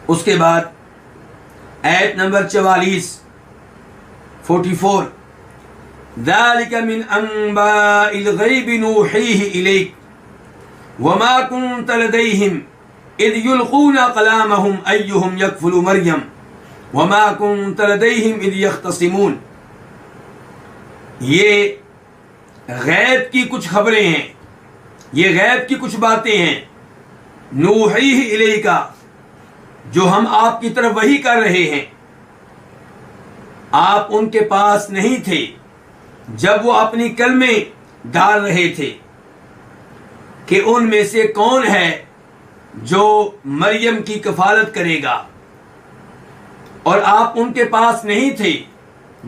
اس کے بعد آیت نمبر 44 ذَلِكَ مِنْ أَنْبَاءِ الْغَيْبِ نُوحِيهِ إِلَيْكَ وَمَا كُنْتَ لَدَيْهِمْ إِذْ يُلْقُونَ أَقْلَامَهُمْ أَيُّهُمْ يَكْفُلُ مَرْيَمَ وَمَا كُنْتَ لَدَيْهِمْ إِذْ يَخْتَصِمُونَ. یہ غیب کی کچھ خبریں ہیں، یہ غیب کی کچھ باتیں ہیں. نوحیہ الیکا، جو ہم آپ کی طرف وحی کر رہے ہیں. آپ ان کے پاس نہیں تھے جب وہ اپنی کلمے ڈال رہے تھے کہ ان میں سے کون ہے جو مریم کی کفالت کرے گا، اور آپ ان کے پاس نہیں تھے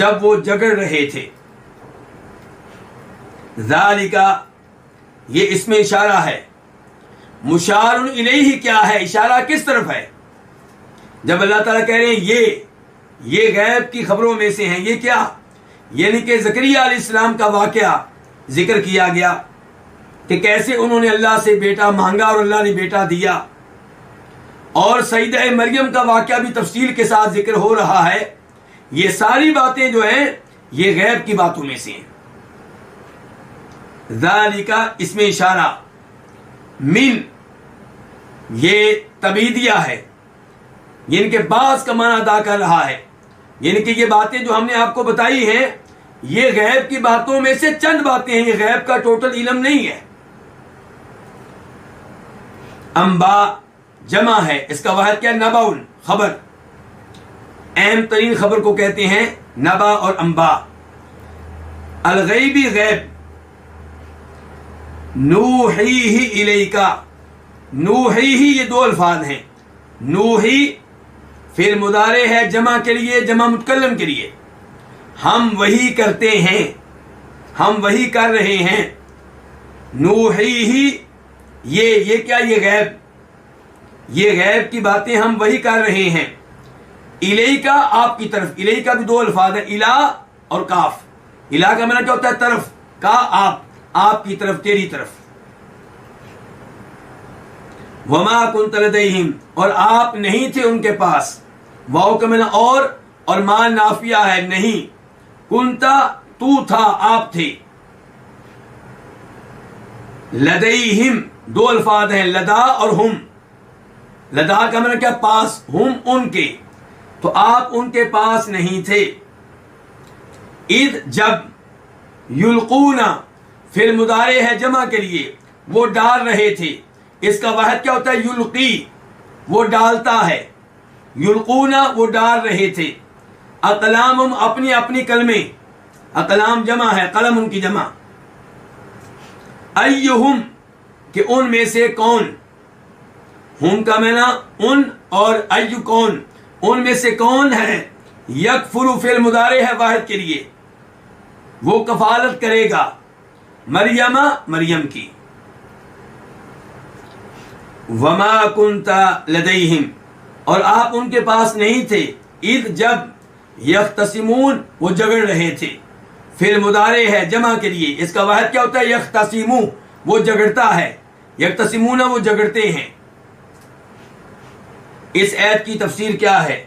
جب وہ جگڑ رہے تھے. ذالک، یہ اس میں اشارہ ہے. مشار الیہ کیا ہے؟ اشارہ کس طرف ہے؟ جب اللہ تعالیٰ کہہ رہے ہیں یہ غیب کی خبروں میں سے ہیں، یہ کیا؟ یعنی کہ زکریا علیہ السلام کا واقعہ ذکر کیا گیا کہ کیسے انہوں نے اللہ سے بیٹا مانگا اور اللہ نے بیٹا دیا، اور سیدہ مریم کا واقعہ بھی تفصیل کے ساتھ ذکر ہو رہا ہے. یہ ساری باتیں جو ہیں یہ غیب کی باتوں میں سے ہیں. ذالک، اس میں اشارہ. من، یہ تبعیدیہ ہے، یعنی کہ بعض کا معنی ادا کر رہا ہے. یعنی کہ یہ باتیں جو ہم نے آپ کو بتائی ہیں یہ غیب کی باتوں میں سے چند باتیں ہیں، یہ غیب کا ٹوٹل علم نہیں ہے. انبا جمع ہے، اس کا واحد کیا؟ نباؤن، خبر. اہم ترین خبر کو کہتے ہیں نبا اور انبا. الغیبی غیب. نوحیہ الیکا، نوحیہ یہ دو الفاظ ہیں. نوحی فعل مضارع ہے جمع کے لیے، جمع متکلم کے لیے. ہم وہی کرتے ہیں، ہم وہی کر رہے ہیں. نوحیہ یہ کیا؟ یہ غیب، یہ غیب کی باتیں ہم وہی کر رہے ہیں. الیکا، آپ کی طرف. الیکا بھی دو الفاظ ہیں، الا اور کاف. الا کا معنی کیا ہوتا ہے؟ طرف. کا آپ کی طرف، تیری طرف. وما کنت لدیہم، اور آپ نہیں تھے ان کے پاس. واو کا معنی اور ما نافیہ ہے نہیں. کنتا، تو تھا، آپ تھے. لدیہم دو الفاظ ہیں، لدا اور ہم. لدا کا معنی کیا؟ پاس. ہم ان کے، تو آپ ان کے پاس نہیں تھے. اذ جب. یلقونا فعل مضارع ہے جمع کے لیے، وہ ڈال رہے تھے. اس کا واحد کیا ہوتا ہے؟ یلقی، وہ ڈالتا ہے. یلقونا وہ ڈال رہے تھے. اقلامہم اپنی اپنی کلمے. اقلام جمع ہے، قلم ان کی جمع. ایہم کہ ان میں سے کون. ہم کا معنی ان اور ایو کون، ان میں سے کون ہے. یکفل فعل مضارع ہے واحد کے لیے، وہ کفالت کرے گا مریم کی. وما کنت لدیہم، اور آپ ان کے پاس نہیں تھے. اذ جب. یختصمون وہ جگڑ رہے تھے. فعل مضارع ہے جمع کے لیے، اس کا واحد کیا ہوتا ہے؟ یختصمو، وہ جگڑتا ہے. یختصمون وہ جگڑتے ہیں. اس آیت کی تفسیر کیا ہے؟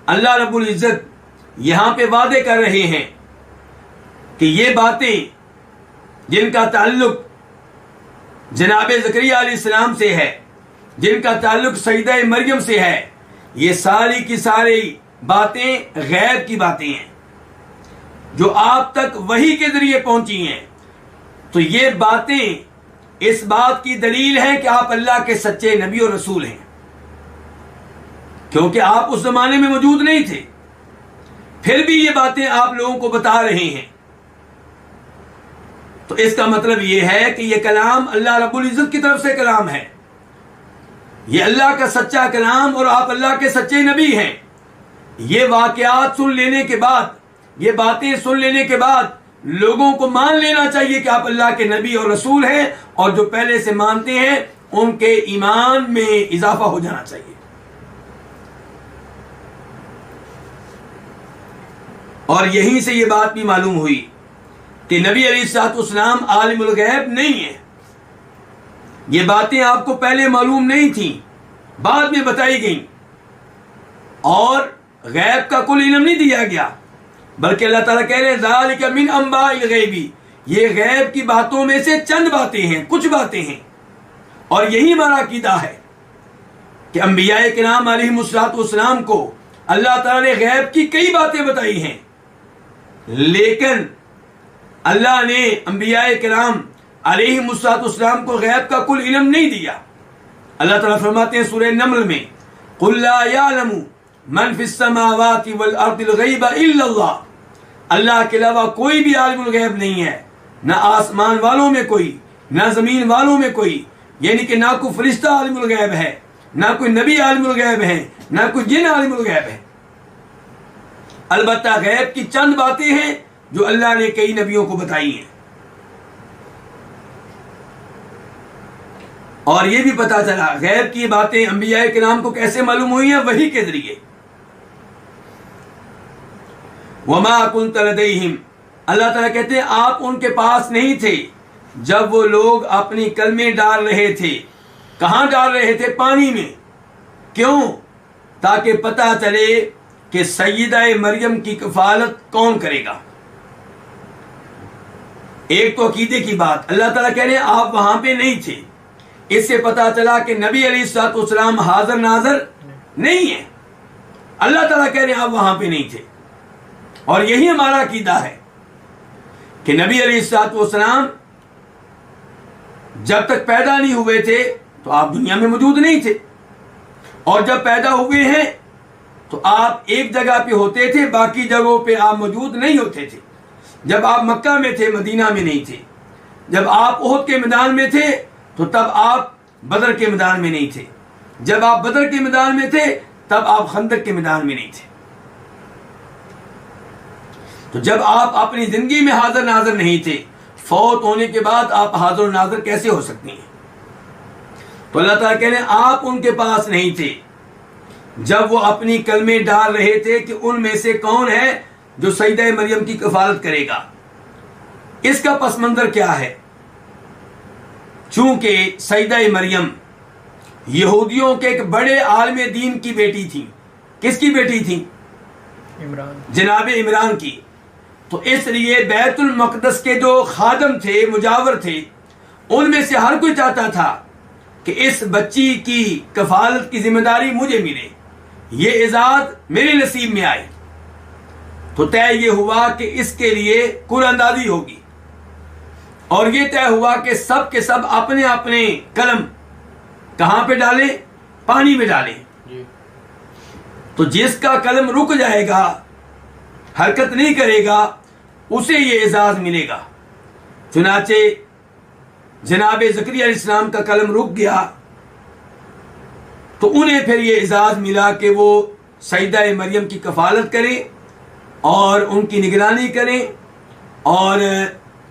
اللہ رب العزت یہاں پہ وعدے کر رہے ہیں کہ یہ باتیں جن کا تعلق جناب زکریا علیہ السلام سے ہے، جن کا تعلق سیدہ مریم سے ہے، یہ ساری کی ساری باتیں غیب کی باتیں ہیں جو آپ تک وحی کے ذریعے پہنچی ہیں. تو یہ باتیں اس بات کی دلیل ہے کہ آپ اللہ کے سچے نبی اور رسول ہیں، کیونکہ آپ اس زمانے میں موجود نہیں تھے، پھر بھی یہ باتیں آپ لوگوں کو بتا رہے ہیں. تو اس کا مطلب یہ ہے کہ یہ کلام اللہ رب العزت کی طرف سے کلام ہے، یہ اللہ کا سچا کلام، اور آپ اللہ کے سچے نبی ہیں. یہ واقعات سن لینے کے بعد، یہ باتیں سن لینے کے بعد لوگوں کو مان لینا چاہیے کہ آپ اللہ کے نبی اور رسول ہیں، اور جو پہلے سے مانتے ہیں ان کے ایمان میں اضافہ ہو جانا چاہیے. اور یہیں سے یہ بات بھی معلوم ہوئی کہ نبی علیہ الصلوۃ والسلام عالم الغیب نہیں ہے. یہ باتیں آپ کو پہلے معلوم نہیں تھیں، بعد میں بتائی گئیں. اور غیب کا کل علم نہیں دیا گیا، بلکہ اللہ تعالیٰ کہہ رہے ہیں ذالک من انباء الغیب، یہ غیب کی باتوں میں سے چند باتیں ہیں، کچھ باتیں ہیں۔ اور یہی ہمارا عقیدہ ہے کہ انبیاء کرام علیہم السلام کو اللہ تعالیٰ نے غیب کی کئی باتیں بتائی ہیں، لیکن اللہ نے انبیاء کرام علیہم السلام کو غیب کا کل علم نہیں دیا۔ اللہ تعالیٰ فرماتے ہیں سورہ نمل میں قُلْ لَا يَعْلَمُ مَنْ فِي السَّمَاوَاتِ وَالْأَرْضِ الْغَيْبَ إِلَّا اللَّهُ، اللہ کے علاوہ کوئی بھی عالم الغیب نہیں ہے، نہ آسمان والوں میں کوئی، نہ زمین والوں میں کوئی، یعنی کہ نہ کوئی فرشتہ عالم الغیب ہے، نہ کوئی نبی عالم الغیب ہے، نہ کوئی جن عالم الغیب ہے۔ البتہ غیب کی چند باتیں ہیں جو اللہ نے کئی نبیوں کو بتائی ہیں۔ اور یہ بھی پتا چلا غیب کی باتیں انبیاء کرام کو کیسے معلوم ہوئی ہیں، وحی کے ذریعے۔ وَمَا كُنْتَ لَدَيْهِمْ، اللہ تعالیٰ کہتے ہیں آپ ان کے پاس نہیں تھے جب وہ لوگ اپنی کلمے ڈال رہے تھے۔ کہاں ڈال رہے تھے؟ پانی میں۔ کیوں؟ تاکہ پتہ چلے کہ سیدہ مریم کی کفالت کون کرے گا۔ ایک تو عقیدے کی بات، اللہ تعالیٰ کہہ رہے ہیں آپ وہاں پہ نہیں تھے، اس سے پتہ چلا کہ نبی علیہ السلام حاضر ناظر نہیں ہے۔ اللہ تعالیٰ کہہ رہے ہیں آپ وہاں پہ نہیں تھے، اور یہی ہمارا عقیدہ ہے کہ نبی علیہ السلام جب تک پیدا نہیں ہوئے تھے تو آپ دنیا میں موجود نہیں تھے، اور جب پیدا ہوئے ہیں تو آپ ایک جگہ پہ ہوتے تھے، باقی جگہوں پہ آپ موجود نہیں ہوتے تھے۔ جب آپ مکہ میں تھے مدینہ میں نہیں تھے، جب آپ احد کے میدان میں تھے تو تب آپ بدر کے میدان میں نہیں تھے، جب آپ بدر کے میدان میں تھے تب آپ خندق کے میدان میں نہیں تھے۔ تو جب آپ اپنی زندگی میں حاضر ناظر نہیں تھے، فوت ہونے کے بعد آپ حاضر ناظر کیسے ہو سکتی ہیں؟ تو اللہ تعالیٰ کہہ رہے ہیں آپ ان کے پاس نہیں تھے جب وہ اپنی کلمے ڈال رہے تھے کہ ان میں سے کون ہے جو سیدہ مریم کی کفالت کرے گا۔ اس کا پس منظر کیا ہے؟ چونکہ سیدہ مریم یہودیوں کے ایک بڑے عالم دین کی بیٹی تھی۔ کس کی بیٹی تھی؟ عمران، جناب عمران کی۔ تو اس لیے بیت المقدس کے جو خادم تھے، مجاور تھے، ان میں سے ہر کوئی چاہتا تھا کہ اس بچی کی کفالت کی ذمہ داری مجھے ملے، یہ اعزاز میرے نصیب میں آئے۔ تو طے یہ ہوا کہ اس کے لیے قرآن اندازی ہوگی، اور یہ طے ہوا کہ سب کے سب اپنے اپنے قلم کہاں پہ ڈالیں؟ پانی میں ڈالیں۔ تو جس کا قلم رک جائے گا، حرکت نہیں کرے گا، اسے یہ اعزاز ملے گا۔ چنانچہ جناب زکریا علیہ السلام کا قلم رک گیا تو انہیں پھر یہ اعزاز ملا کہ وہ سیدہ مریم کی کفالت کریں اور ان کی نگرانی کریں اور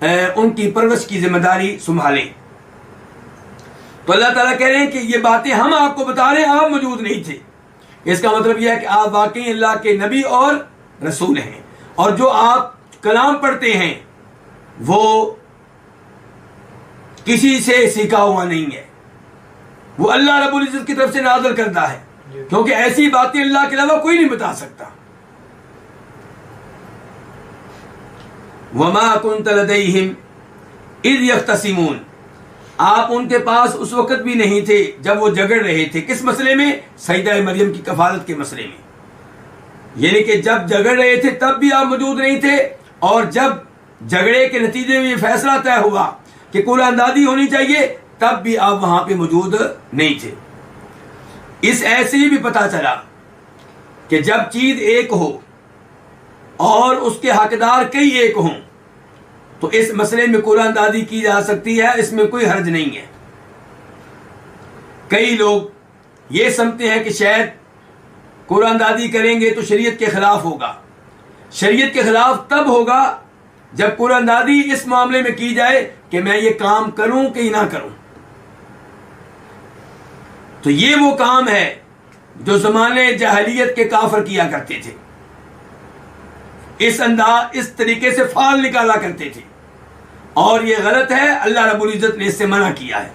ان کی پرورش کی ذمہ داری سنبھالیں۔ تو اللہ تعالیٰ کہہ رہے ہیں کہ یہ باتیں ہم آپ کو بتا رہے ہیں، آپ موجود نہیں تھے۔ اس کا مطلب یہ ہے کہ آپ واقعی اللہ کے نبی اور رسول ہیں، اور جو آپ کلام پڑھتے ہیں وہ کسی سے سیکھا ہوا نہیں ہے، وہ اللہ رب العزت کی طرف سے نازل کردہ ہے، کیونکہ ایسی باتیں اللہ کے علاوہ کوئی نہیں بتا سکتا۔ وَمَا كُنْتَ لَدَيْهِمْ إِذْ يَخْتَصِمُونَ، آپ ان کے پاس اس وقت بھی نہیں تھے جب وہ جھگڑ رہے تھے۔ کس مسئلے میں؟ سیدہ مریم کی کفالت کے مسئلے میں۔ یعنی کہ جب جھگڑ رہے تھے تب بھی آپ موجود نہیں تھے، اور جب جھگڑے کے نتیجے میں یہ فیصلہ طے ہوا کہ قرآن اندازی ہونی چاہیے تب بھی آپ وہاں پہ موجود نہیں تھے۔ اس ایسے ہی بھی پتا چلا کہ جب چیز ایک ہو اور اس کے حقدار کئی ایک ہوں تو اس مسئلے میں قرآن اندازی کی جا سکتی ہے، اس میں کوئی حرج نہیں ہے۔ کئی لوگ یہ سمجھتے ہیں کہ شاید قرآن اندازی کریں گے تو شریعت کے خلاف ہوگا۔ شریعت کے خلاف تب ہوگا جب قرآن اندازی اس معاملے میں کی جائے کہ میں یہ کام کروں کہ نہ کروں۔ تو یہ وہ کام ہے جو زمانے جاہلیت کے کافر کیا کرتے تھے، اس طریقے سے فال نکالا کرتے تھے، اور یہ غلط ہے، اللہ رب العزت نے اس سے منع کیا ہے۔